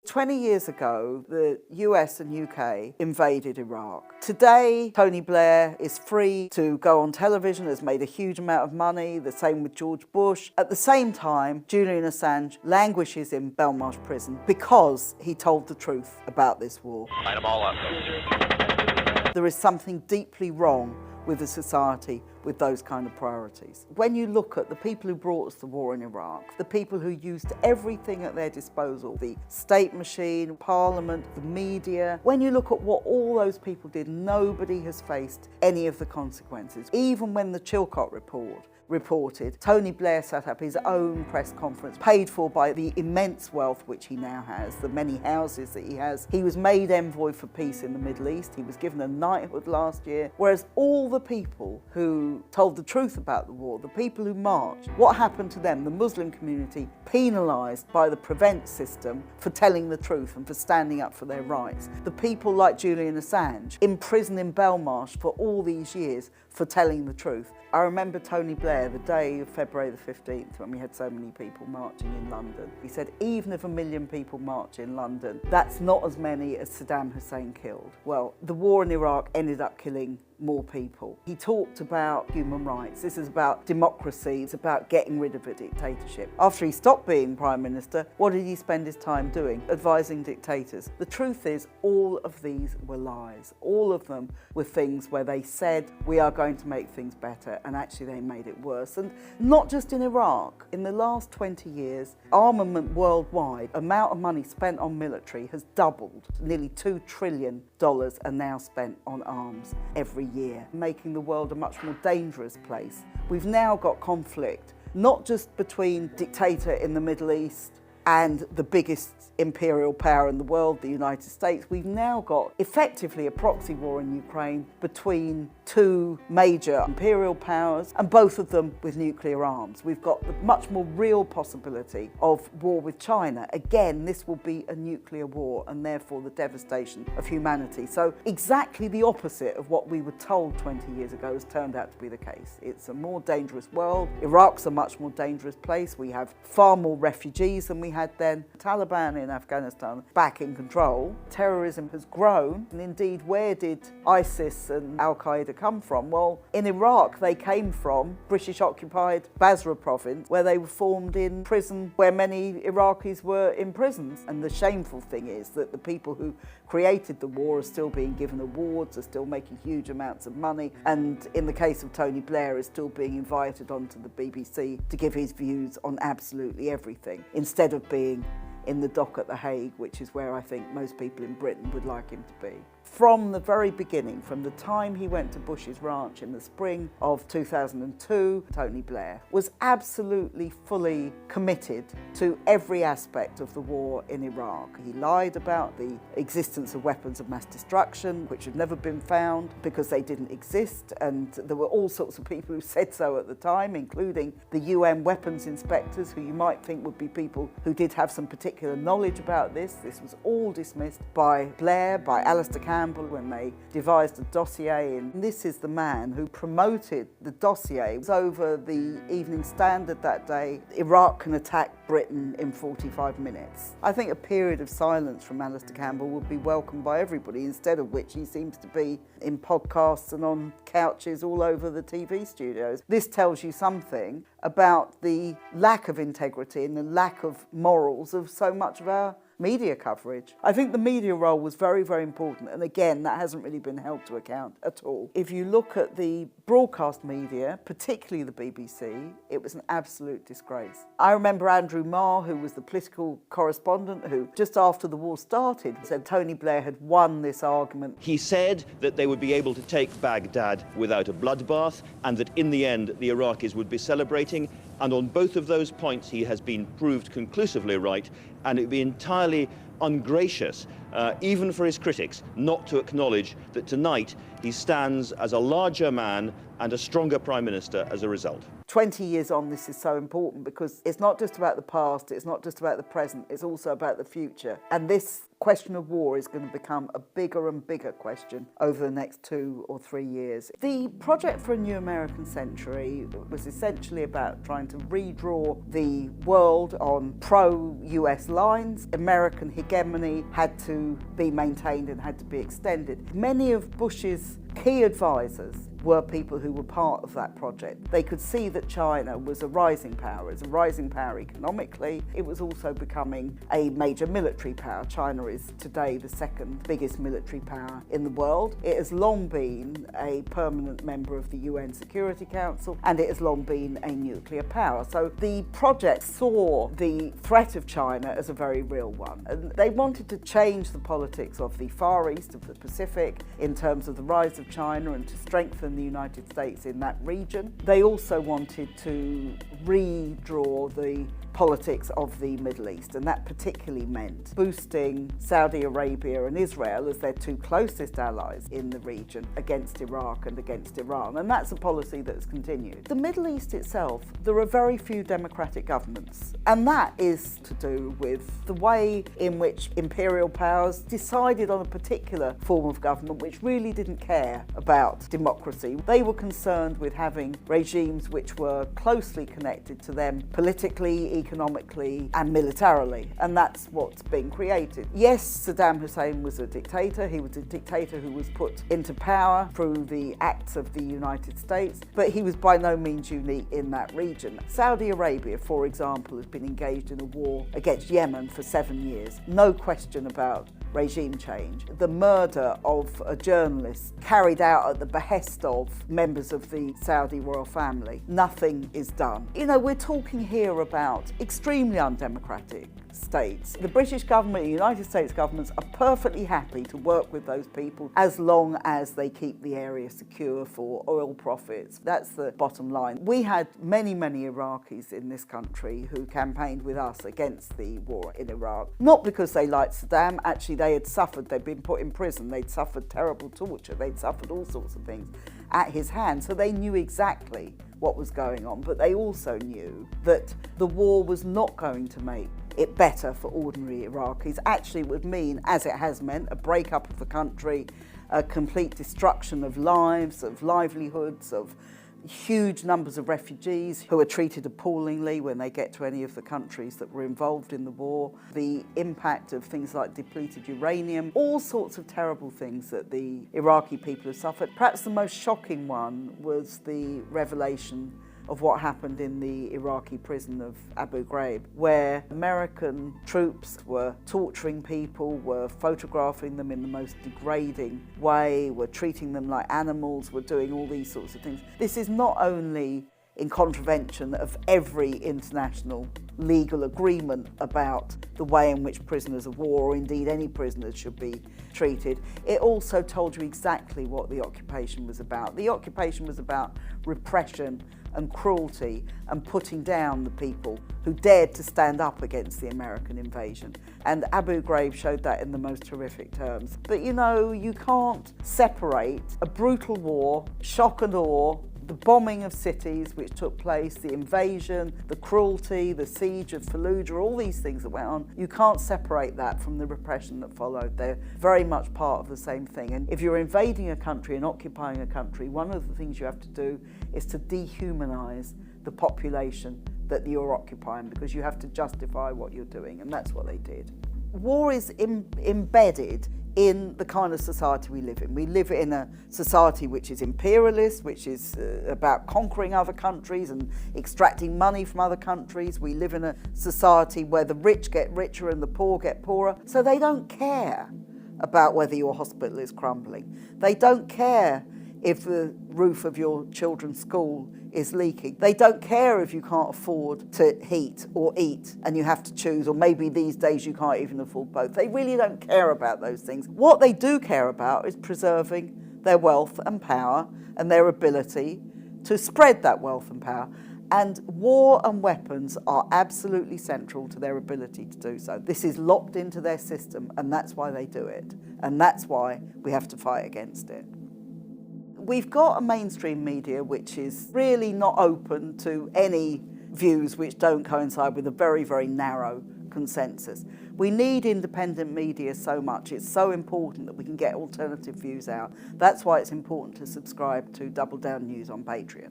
20 years ago, the US and UK invaded Iraq. Today, Tony Blair is free to go on television, has made a huge amount of money, the same with George Bush. At the same time, Julian Assange languishes in Belmarsh prison because he told the truth about this war. Light them all up. There is something deeply wrong with a society with those kind of priorities. When you look at the people who brought us the war in Iraq, the people who used everything at their disposal, the state machine, parliament, the media, when you look at what all those people did, nobody has faced any of the consequences. Even when the Chilcot report reported, Tony Blair set up his own press conference, paid for by the immense wealth which he now has, the many houses that he has. He was made envoy for peace in the Middle East. He was given a knighthood last year. Whereas all the people who told the truth about the war, the people who marched, what happened to them? The Muslim community penalised by the PREVENT system for telling the truth and for standing up for their rights. The people like Julian Assange, imprisoned in Belmarsh for all these years for telling the truth. I remember Tony Blair, the day of February the 15th, when we had so many people marching in London. He said, even if 1 million people march in London, that's not as many as Saddam Hussein killed. Well, the war in Iraq ended up killing more people. He talked about human rights. This is about democracy. It's about getting rid of a dictatorship. After he stopped being Prime Minister, what did he spend his time doing? Advising dictators. The truth is, all of these were lies. All of them were things where they said, we are going to make things better, and actually they made it worse. And not just in Iraq. In the last 20 years, armament worldwide, amount of money spent on military has doubled. Nearly $2 trillion are now spent on arms every year, making the world a much more dangerous place. We've now got conflict, not just between dictator in the Middle East and the biggest imperial power in the world, the United States. We've now got effectively a proxy war in Ukraine between two major imperial powers, and both of them with nuclear arms. We've got the much more real possibility of war with China. Again, this will be a nuclear war and therefore the devastation of humanity. So exactly the opposite of what we were told 20 years ago has turned out to be the case. It's a more dangerous world. Iraq's a much more dangerous place. We have far more refugees than we had then. The Taliban in Afghanistan back in control. Terrorism has grown, and indeed, where did ISIS and Al-Qaeda come from? Well, in Iraq they came from British-occupied Basra province, where they were formed in prison where many Iraqis were imprisoned. And the shameful thing is that the people who created the war are still being given awards, are still making huge amounts of money, and in the case of Tony Blair is still being invited onto the BBC to give his views on absolutely everything, instead of being in the dock at The Hague, which is where I think most people in Britain would like him to be. From the very beginning, from the time he went to Bush's ranch in the spring of 2002, Tony Blair was absolutely fully committed to every aspect of the war in Iraq. He lied about the existence of weapons of mass destruction, which had never been found because they didn't exist, and there were all sorts of people who said so at the time, including the UN weapons inspectors, who you might think would be people who did have some particular knowledge about this. This was all dismissed by Blair, by Alistair Campbell, when they devised a dossier. And this is the man who promoted the dossier. It was over the Evening Standard that day. Iraq can attack Britain in 45 minutes. I think a period of silence from Alistair Campbell would be welcomed by everybody, instead of which he seems to be in podcasts and on couches all over the TV studios. This tells you something about the lack of integrity and the lack of morals of so much of our media coverage. I think the media role was very, very important, and again, that hasn't really been held to account at all. If you look at the broadcast media, particularly the BBC, it was an absolute disgrace. I remember Andrew Marr, who was the political correspondent, who just after the war started said Tony Blair had won this argument. He said that they would be able to take Baghdad without a bloodbath, and that in the end the Iraqis would be celebrating, and on both of those points he has been proved conclusively right, and it would be entirely ungracious, even for his critics, not to acknowledge that tonight he stands as a larger man and a stronger Prime Minister as a result. 20 years on, this is so important because it's not just about the past, it's not just about the present, it's also about the future. And this question of war is going to become a bigger and bigger question over the next 2 or 3 years. The project for a new American century was essentially about trying to redraw the world on pro-US lines. American hegemony had to be maintained and had to be extended. Many of Bush's key advisors were people who were part of that project. They could see that China was a rising power. It's a rising power economically. It was also becoming a major military power. China is today the second biggest military power in the world. It has long been a permanent member of the UN Security Council, and it has long been a nuclear power. So the project saw the threat of China as a very real one. And they wanted to change the politics of the Far East, of the Pacific, in terms of the rise of China and to strengthen the United States in that region. They also wanted to redraw the politics of the Middle East, and that particularly meant boosting Saudi Arabia and Israel as their two closest allies in the region against Iraq and against Iran, and that's a policy that's continued. The Middle East itself, there are very few democratic governments, and that is to do with the way in which imperial powers decided on a particular form of government which really didn't care about democracy. They were concerned with having regimes which were closely connected to them politically, economically and militarily, and that's what's been created. Yes, Saddam Hussein was a dictator. He was a dictator who was put into power through the acts of the United States, but he was by no means unique in that region. Saudi Arabia, for example, has been engaged in a war against Yemen for 7 years. No question about regime change. The murder of a journalist carried out at the behest of members of the Saudi royal family. Nothing is done. You know, we're talking here about extremely undemocratic states. The British government, the United States governments are perfectly happy to work with those people as long as they keep the area secure for oil profits. That's the bottom line. We had many Iraqis in this country who campaigned with us against the war in Iraq. Not because they liked Saddam, actually they had suffered, they'd been put in prison, they'd suffered terrible torture, they'd suffered all sorts of things at his hands, so they knew exactly what was going on, but they also knew that the war was not going to make it better for ordinary Iraqis. Actually, it would mean, as it has meant, a breakup of the country, a complete destruction of lives, of livelihoods, of huge numbers of refugees who are treated appallingly when they get to any of the countries that were involved in the war, the impact of things like depleted uranium, all sorts of terrible things that the Iraqi people have suffered. Perhaps the most shocking one was the revelation of what happened in the Iraqi prison of Abu Ghraib, where American troops were torturing people, were photographing them in the most degrading way, were treating them like animals, were doing all these sorts of things. This is not only in contravention of every international legal agreement about the way in which prisoners of war, or indeed any prisoners, should be treated. It also told you exactly what the occupation was about. The occupation was about repression and cruelty and putting down the people who dared to stand up against the American invasion. And Abu Ghraib showed that in the most horrific terms. But you know, you can't separate a brutal war, shock and awe, the bombing of cities which took place, the invasion, the cruelty, the siege of Fallujah, all these things that went on. You can't separate that from the repression that followed. They're very much part of the same thing. And if you're invading a country and occupying a country, one of the things you have to do is to dehumanize the population that you're occupying, because you have to justify what you're doing, and that's what they did. War is embedded in the kind of society we live in. We live in a society which is imperialist, which is about conquering other countries and extracting money from other countries. We live in a society where the rich get richer and the poor get poorer. So they don't care about whether your hospital is crumbling. They don't care if the roof of your children's school is leaking. They don't care if you can't afford to heat or eat and you have to choose, or maybe these days you can't even afford both. They really don't care about those things. What they do care about is preserving their wealth and power and their ability to spread that wealth and power. And war and weapons are absolutely central to their ability to do so. This is locked into their system, and that's why they do it. And that's why we have to fight against it. We've got a mainstream media which is really not open to any views which don't coincide with a very, very narrow consensus. We need independent media so much. It's so important that we can get alternative views out. That's why it's important to subscribe to Double Down News on Patreon.